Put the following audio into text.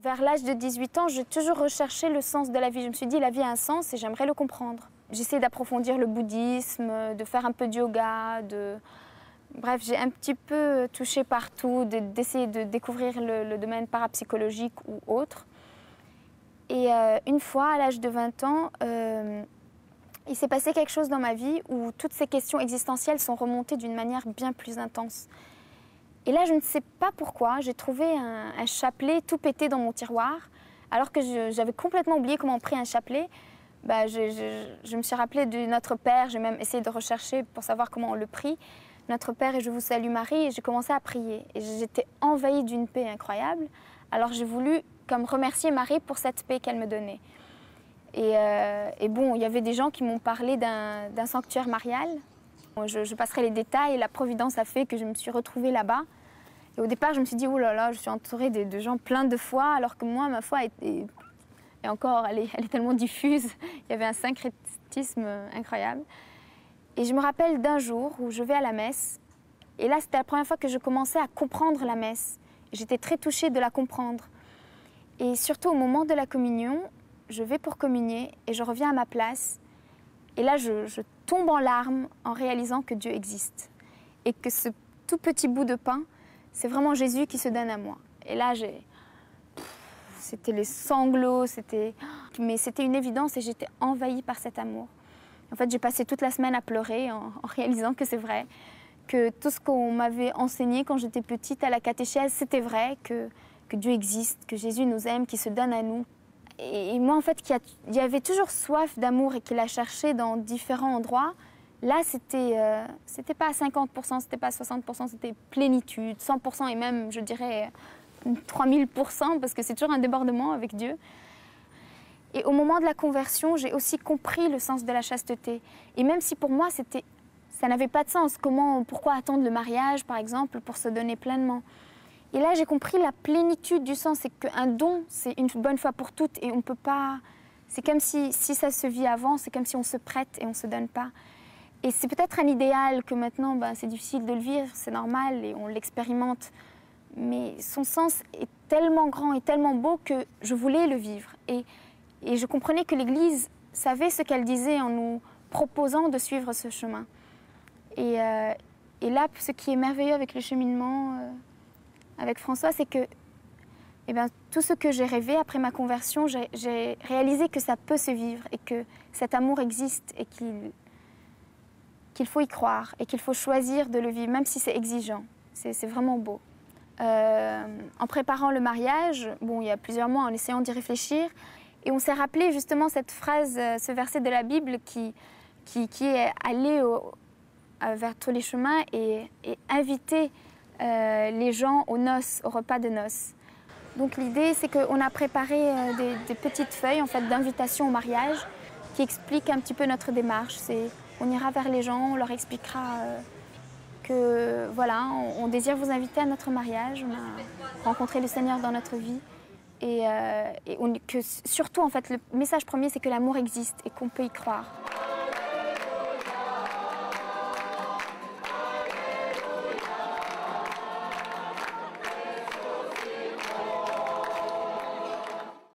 Vers l'âge de 18 ans, j'ai toujours recherché le sens de la vie. Je me suis dit, la vie a un sens et j'aimerais le comprendre. J'essaie d'approfondir le bouddhisme, de faire un peu de yoga, Bref, j'ai un petit peu touché partout, d'essayer de découvrir le domaine parapsychologique ou autre. Et une fois, à l'âge de 20 ans, il s'est passé quelque chose dans ma vie où toutes ces questions existentielles sont remontées d'une manière bien plus intense. Et là, je ne sais pas pourquoi, j'ai trouvé un chapelet tout pété dans mon tiroir, alors que j'avais complètement oublié comment on prie un chapelet. Je me suis rappelée de Notre Père, j'ai même essayé de rechercher pour savoir comment on le prie. Notre Père et je vous salue Marie, et j'ai commencé à prier. Et j'étais envahie d'une paix incroyable. Alors j'ai voulu comme remercier Marie pour cette paix qu'elle me donnait. Et bon, il y avait des gens qui m'ont parlé d'un sanctuaire marial. Je passerai les détails, la Providence a fait que je me suis retrouvée là-bas. Et au départ, je me suis dit, oh là là, je suis entourée de gens pleins de foi, alors que moi, ma foi est encore, elle est tellement diffuse. Il y avait un syncrétisme incroyable. Et je me rappelle d'un jour où je vais à la messe. Et là, c'était la première fois que je commençais à comprendre la messe. J'étais très touchée de la comprendre. Et surtout, au moment de la communion, je vais pour communier et je reviens à ma place. Et là, je tombe en larmes en réalisant que Dieu existe. Et que ce tout petit bout de pain, c'est vraiment Jésus qui se donne à moi. Et là, c'était les sanglots, mais c'était une évidence et j'étais envahie par cet amour. En fait, j'ai passé toute la semaine à pleurer en réalisant que c'est vrai, que tout ce qu'on m'avait enseigné quand j'étais petite à la catéchèse, c'était vrai, que Dieu existe, que Jésus nous aime, qu'il se donne à nous. Et moi, en fait, il y avait toujours soif d'amour et qu'il a cherché dans différents endroits. Là, c'était pas à 50%, c'était pas à 60%, c'était plénitude, 100% et même, je dirais, 3000%, parce que c'est toujours un débordement avec Dieu. Et au moment de la conversion, j'ai aussi compris le sens de la chasteté. Et même si pour moi, ça n'avait pas de sens, pourquoi attendre le mariage, par exemple, pour se donner pleinement. Et là, j'ai compris la plénitude du sens, c'est qu'un don, c'est une bonne fois pour toutes, et on peut pas... C'est comme si ça se vit avant, c'est comme si on se prête et on ne se donne pas. Et c'est peut-être un idéal que maintenant, c'est difficile de le vivre, c'est normal, et on l'expérimente. Mais son sens est tellement grand et tellement beau que je voulais le vivre. Et je comprenais que l'Église savait ce qu'elle disait en nous proposant de suivre ce chemin. Et là, ce qui est merveilleux avec le cheminement avec François, c'est que tout ce que j'ai rêvé après ma conversion, j'ai réalisé que ça peut se vivre et que cet amour existe et qu'il faut y croire et qu'il faut choisir de le vivre, même si c'est exigeant. C'est vraiment beau. En préparant le mariage, il y a plusieurs mois, en essayant d'y réfléchir, et on s'est rappelé justement cette phrase, ce verset de la Bible qui est allé vers tous les chemins et inviter les gens aux noces, au repas de noces. Donc l'idée, c'est qu'on a préparé des petites feuilles en fait, d'invitation au mariage qui expliquent un petit peu notre démarche. On ira vers les gens, on leur expliquera que voilà, on désire vous inviter à notre mariage, on a rencontré le Seigneur dans notre vie. Et que surtout, en fait, le message premier, c'est que l'amour existe et qu'on peut y croire.